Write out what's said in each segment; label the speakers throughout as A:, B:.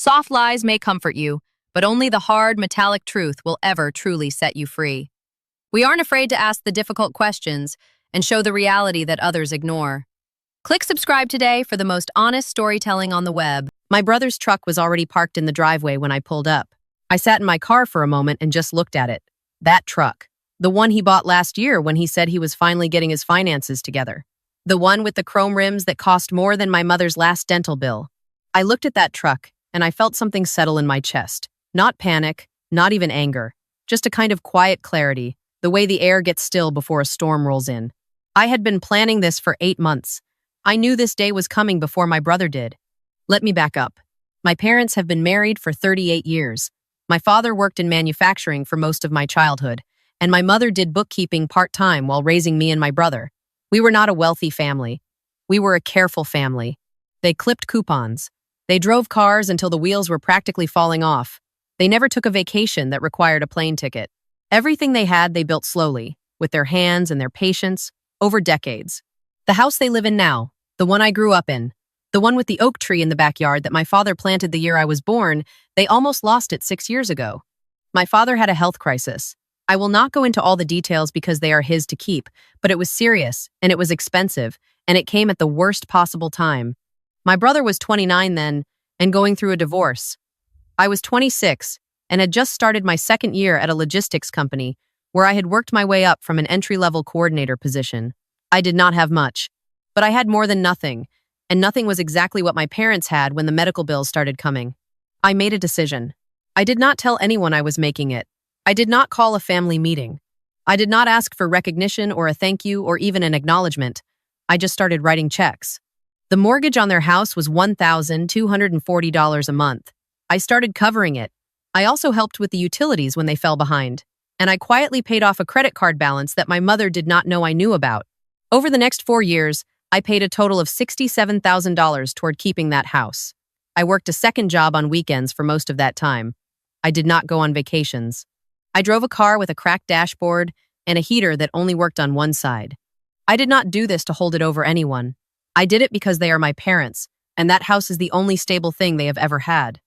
A: Soft lies may comfort you, but only the hard, metallic truth will ever truly set you free. We aren't afraid to ask the difficult questions and show the reality that others ignore. Click subscribe today for the most honest storytelling on the web. My brother's truck was already parked in the driveway when I pulled up. I sat in my car for a moment and just looked at it. That truck. The one he bought last year when he said he was finally getting his finances together. The one with the chrome rims that cost more than my mother's last dental bill. I looked at that truck and I felt something settle in my chest. Not panic, not even anger. Just a kind of quiet clarity, the way the air gets still before a storm rolls in. I had been planning this for 8 months. I knew this day was coming before my brother did. Let me back up. My parents have been married for 38 years. My father worked in manufacturing for most of my childhood, and my mother did bookkeeping part-time while raising me and my brother. We were not a wealthy family. We were a careful family. They clipped coupons. They drove cars until the wheels were practically falling off. They never took a vacation that required a plane ticket. Everything they had, they built slowly, with their hands and their patience, over decades. The house they live in now, the one I grew up in, the one with the oak tree in the backyard that my father planted the year I was born, they almost lost it 6 years ago. My father had a health crisis. I will not go into all the details because they are his to keep, but it was serious, and it was expensive, and it came at the worst possible time. My brother was 29 then, and going through a divorce. I was 26, and had just started my second year at a logistics company, where I had worked my way up from an entry-level coordinator position. I did not have much, but I had more than nothing, and nothing was exactly what my parents had when the medical bills started coming. I made a decision. I did not tell anyone I was making it. I did not call a family meeting. I did not ask for recognition or a thank you or even an acknowledgement. I just started writing checks. The mortgage on their house was $1,240 a month. I started covering it. I also helped with the utilities when they fell behind. And I quietly paid off a credit card balance that my mother did not know I knew about. Over the next 4 years, I paid a total of $67,000 toward keeping that house. I worked a second job on weekends for most of that time. I did not go on vacations. I drove a car with a cracked dashboard and a heater that only worked on one side. I did not do this to hold it over anyone. I did it because they are my parents, and that house is the only stable thing they have ever had.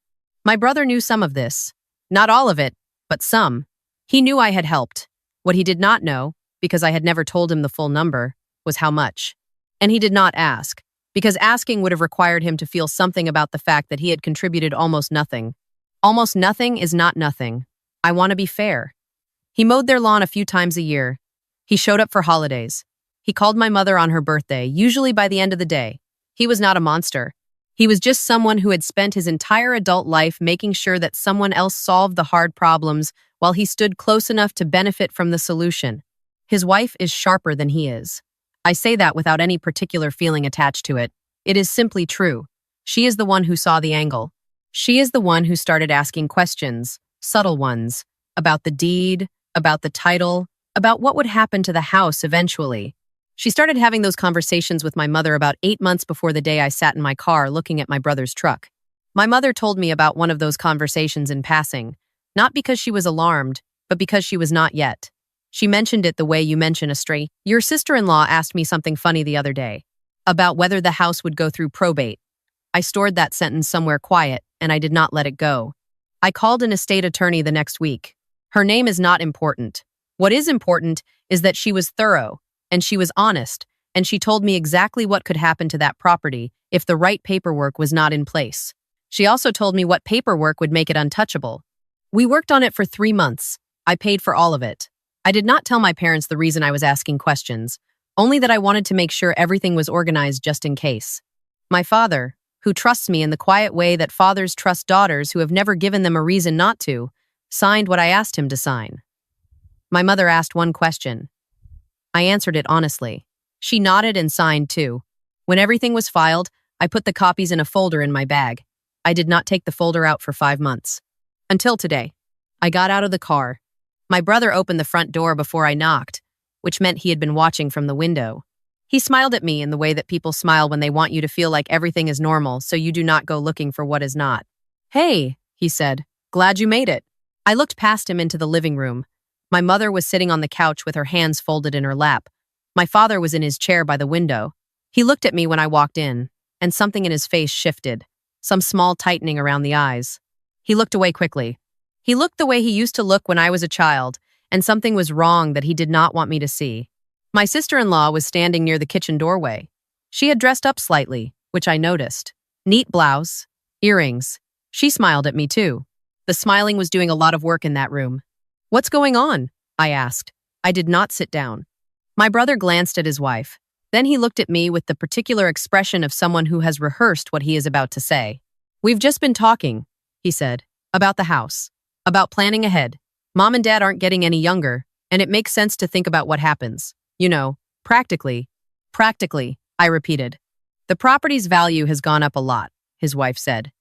A: My brother knew some of this. Not all of it, but some. He knew I had helped. What he did not know, because I had never told him the full number, was how much. And he did not ask, because asking would have required him to feel something about the fact that he had contributed almost nothing. Almost nothing is not nothing. I want to be fair. He mowed their lawn a few times a year. He showed up for holidays. He called my mother on her birthday, usually by the end of the day. He was not a monster. He was just someone who had spent his entire adult life making sure that someone else solved the hard problems while he stood close enough to benefit from the solution. His wife is sharper than he is. I say that without any particular feeling attached to it. It is simply true. She is the one who saw the angle. She is the one who started asking questions, subtle ones, about the deed, about the title, about what would happen to the house eventually. She started having those conversations with my mother about 8 months before the day I sat in my car looking at my brother's truck. My mother told me about one of those conversations in passing, not because she was alarmed, but because she was not yet. She mentioned it the way you mention a stray. Your sister-in-law asked me something funny the other day, about whether the house would go through probate. I stored that sentence somewhere quiet, and I did not let it go. I called an estate attorney the next week. Her name is not important. What is important is that she was thorough, and she was honest, and she told me exactly what could happen to that property if the right paperwork was not in place. She also told me what paperwork would make it untouchable. We worked on it for 3 months. I paid for all of it. I did not tell my parents the reason I was asking questions, only that I wanted to make sure everything was organized just in case. My father, who trusts me in the quiet way that fathers trust daughters who have never given them a reason not to, signed what I asked him to sign. My mother asked one question. I answered it honestly. She nodded and signed too. When everything was filed, I put the copies in a folder in my bag. I did not take the folder out for 5 months. Until today. I got out of the car. My brother opened the front door before I knocked, which meant he had been watching from the window. He smiled at me in the way that people smile when they want you to feel like everything is normal so you do not go looking for what is not. Hey, he said, glad you made it. I looked past him into the living room. My mother was sitting on the couch with her hands folded in her lap. My father was in his chair by the window. He looked at me when I walked in, and something in his face shifted. some small tightening around the eyes. He looked away quickly. He looked the way he used to look when I was a child, and something was wrong that he did not want me to see. My sister-in-law was standing near the kitchen doorway. She had dressed up slightly, which I noticed. Neat blouse, earrings. She smiled at me too. The smiling was doing a lot of work in that room. "What's going on?" I asked. I did not sit down. My brother glanced at his wife. Then he looked at me with the particular expression of someone who has rehearsed what he is about to say. "We've just been talking," he said, "about the house, about planning ahead. Mom and Dad aren't getting any younger, and it makes sense to think about what happens. You know, practically." "Practically," I repeated. "The property's value has gone up a lot," his wife said.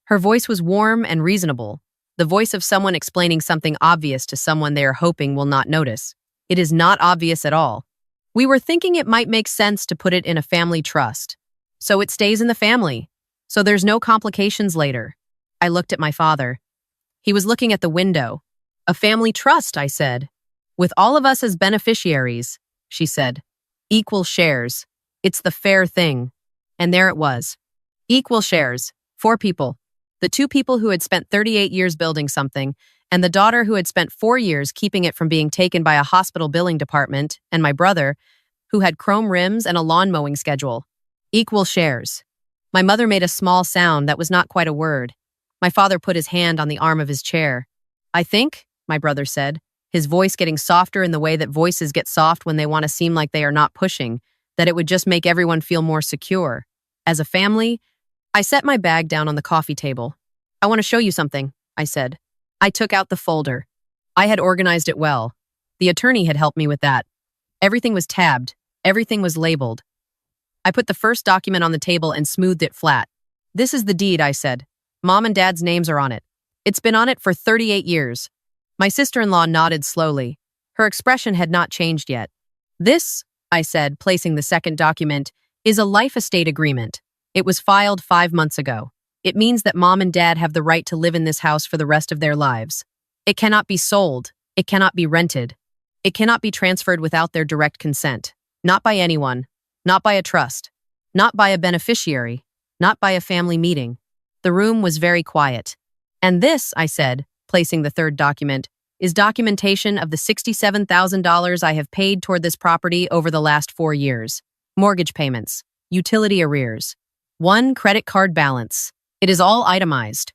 A: Her voice was warm and reasonable, the voice of someone explaining something obvious to someone they are hoping will not notice. It is not obvious at all. "We were thinking it might make sense to put it in a family trust. So it stays in the family. So there's no complications later." I looked at my father. He was looking at the window. "A family trust," I said. "With all of us as beneficiaries," she said. "Equal shares. It's the fair thing." And there it was. Equal shares. 4 people. The 2 people who had spent 38 years building something, and the daughter who had spent 4 years keeping it from being taken by a hospital billing department, and my brother, who had chrome rims and a lawn mowing schedule. Equal shares. My mother made a small sound that was not quite a word. My father put his hand on the arm of his chair. "I think," my brother said, his voice getting softer in the way that voices get soft when they want to seem like they are not pushing, "that it would just make everyone feel more secure. As a family." I set my bag down on the coffee table. "I want to show you something," I said. I took out the folder. I had organized it well. The attorney had helped me with that. Everything was tabbed. Everything was labeled. I put the first document on the table and smoothed it flat. "This is the deed," I said. "Mom and Dad's names are on it. It's been on it for 38 years. My sister-in-law nodded slowly. Her expression had not changed yet. "This," I said, placing the second document, "is a life estate agreement. It was filed 5 months ago. It means that Mom and Dad have the right to live in this house for the rest of their lives. It cannot be sold. It cannot be rented. It cannot be transferred without their direct consent. Not by anyone. Not by a trust. Not by a beneficiary. Not by a family meeting." The room was very quiet. "And this," I said, placing the third document, "is documentation of the $67,000 I have paid toward this property over the last 4 years. Mortgage payments. Utility arrears. 1 credit card balance. It is all itemized.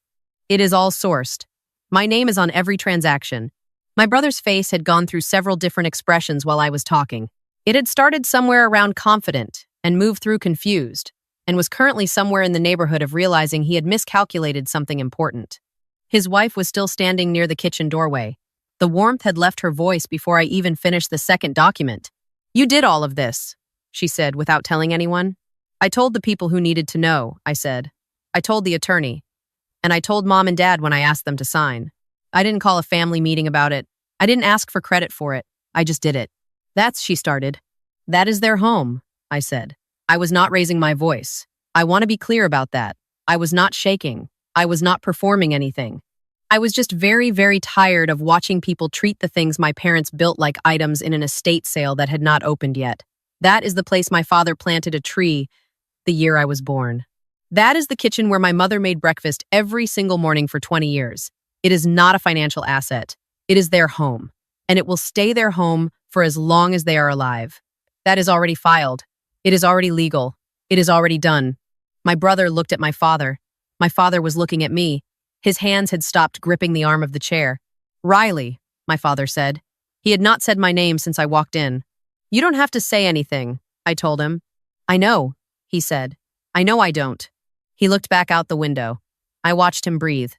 A: It is all sourced. My name is on every transaction." My brother's face had gone through several different expressions while I was talking. It had started somewhere around confident and moved through confused, and was currently somewhere in the neighborhood of realizing he had miscalculated something important. His wife was still standing near the kitchen doorway. The warmth had left her voice before I even finished the second document. "You did all of this," she said, "without telling anyone?" "I told the people who needed to know," I said. "I told the attorney. And I told Mom and Dad when I asked them to sign. I didn't call a family meeting about it. I didn't ask for credit for it. I just did it." "That's," she started. "That is their home," I said. I was not raising my voice. I want to be clear about that. I was not shaking. I was not performing anything. I was just very, very tired of watching people treat the things my parents built like items in an estate sale that had not opened yet. That is the place my father planted a tree the year I was born. That is the kitchen where my mother made breakfast every single morning for 20 years. It is not a financial asset. It is their home, and it will stay their home for as long as they are alive. That is already filed. It is already legal. It is already done. My brother looked at my father. My father was looking at me. His hands had stopped gripping the arm of the chair. "Riley," my father said. He had not said my name since I walked in. "You don't have to say anything," I told him. "I know," he said. "I know I don't." He looked back out the window. I watched him breathe.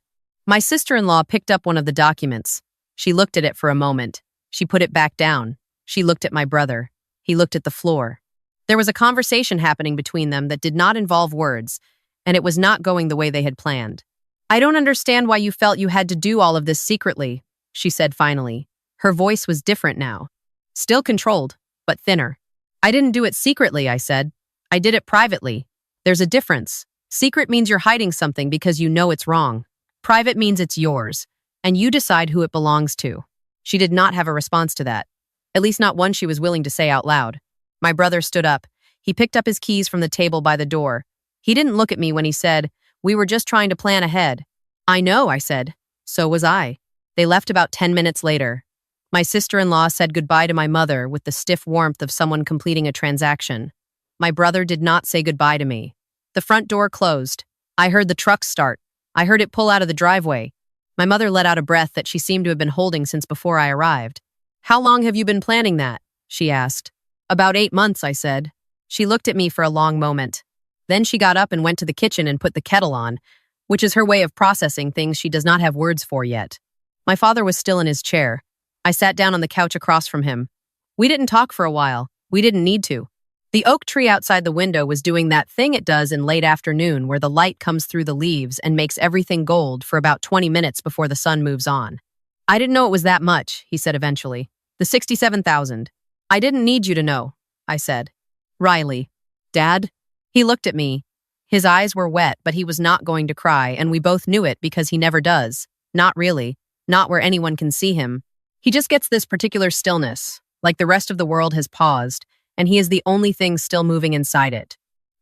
A: My sister-in-law picked up one of the documents. She looked at it for a moment. She put it back down. She looked at my brother. He looked at the floor. There was a conversation happening between them that did not involve words, and it was not going the way they had planned. "I don't understand why you felt you had to do all of this secretly," she said finally. Her voice was different now. Still controlled, but thinner. "I didn't do it secretly," I said. "I did it privately. There's a difference. Secret means you're hiding something because you know it's wrong. Private means it's yours, and you decide who it belongs to." She did not have a response to that. At least not one she was willing to say out loud. My brother stood up. He picked up his keys from the table by the door. He didn't look at me when he said, We were just trying to plan ahead. I know, I said. So was I. They left about 10 minutes later. My sister-in-law said goodbye to my mother with the stiff warmth of someone completing a transaction. My brother did not say goodbye to me. The front door closed. I heard the truck start. I heard it pull out of the driveway. My mother let out a breath that she seemed to have been holding since before I arrived. "How long have you been planning that?" she asked. "About 8 months," I said. She looked at me for a long moment. Then she got up and went to the kitchen and put the kettle on, which is her way of processing things she does not have words for yet. My father was still in his chair. I sat down on the couch across from him. We didn't talk for a while. We didn't need to. The oak tree outside the window was doing that thing it does in late afternoon where the light comes through the leaves and makes everything gold for about 20 minutes before the sun moves on. "I didn't know it was that much," he said eventually. "The 67,000. "I didn't need you to know," I said. "Riley." "Dad?" He looked at me. His eyes were wet, but he was not going to cry, and we both knew it because he never does. Not really. Not where anyone can see him. He just gets this particular stillness, like the rest of the world has paused, and he is the only thing still moving inside it.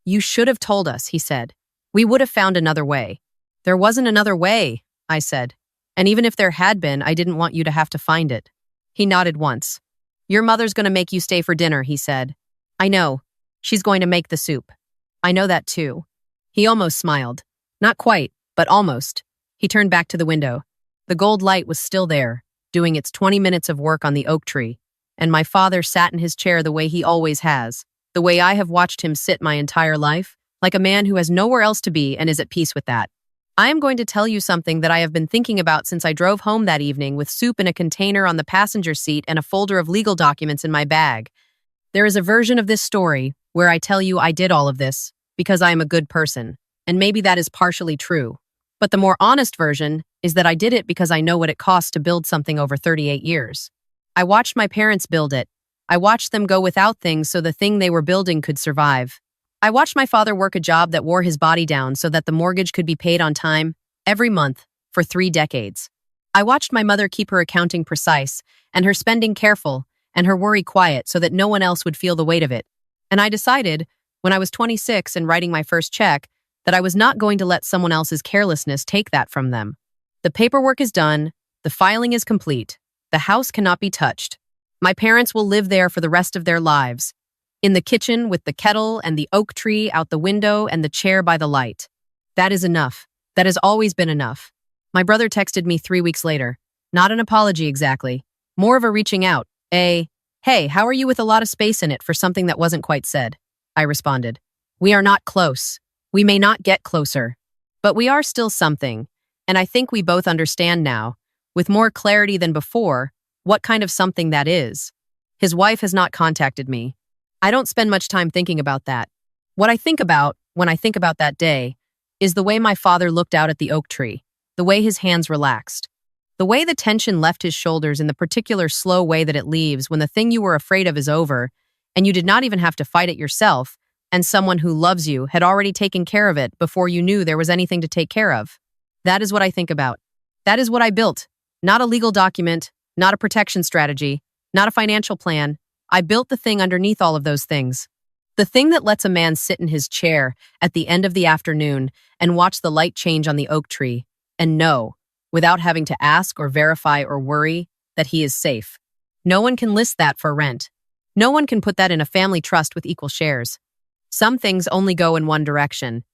A: "You should have told us," he said. "We would have found another way." "There wasn't another way," I said. "And even if there had been, I didn't want you to have to find it." He nodded once. "Your mother's going to make you stay for dinner," he said. "I know. She's going to make the soup." "I know that too." He almost smiled. Not quite, but almost. He turned back to the window. The gold light was still there, doing its 20 minutes of work on the oak tree, and my father sat in his chair the way he always has, the way I have watched him sit my entire life, like a man who has nowhere else to be and is at peace with that. I am going to tell you something that I have been thinking about since I drove home that evening with soup in a container on the passenger seat and a folder of legal documents in my bag. There is a version of this story where I tell you I did all of this because I am a good person, and maybe that is partially true. But the more honest version is that I did it because I know what it costs to build something over 38 years. I watched my parents build it. I watched them go without things so the thing they were building could survive. I watched my father work a job that wore his body down so that the mortgage could be paid on time, every month, for 3 decades. I watched my mother keep her accounting precise, and her spending careful, and her worry quiet so that no one else would feel the weight of it. And I decided, when I was 26 and writing my first check, that I was not going to let someone else's carelessness take that from them. The paperwork is done, the filing is complete, the house cannot be touched. My parents will live there for the rest of their lives, in the kitchen with the kettle and the oak tree out the window and the chair by the light. That is enough. That has always been enough. My brother texted me 3 weeks later. Not an apology exactly, more of a reaching out. "Hey, how are you with a lot of space in it for something that wasn't quite said?" I responded. "We are not close. We may not get closer. But we are still something, and I think we both understand now, with more clarity than before, what kind of something that is." His wife has not contacted me. I don't spend much time thinking about that. What I think about, when I think about that day, is the way my father looked out at the oak tree, the way his hands relaxed, the way the tension left his shoulders in the particular slow way that it leaves when the thing you were afraid of is over, and you did not even have to fight it yourself, and someone who loves you had already taken care of it before you knew there was anything to take care of. That is what I think about. That is what I built. Not a legal document, not a protection strategy, not a financial plan. I built the thing underneath all of those things. The thing that lets a man sit in his chair at the end of the afternoon and watch the light change on the oak tree and know, without having to ask or verify or worry, that he is safe. No one can list that for rent. No one can put that in a family trust with equal shares. Some things only go in one direction,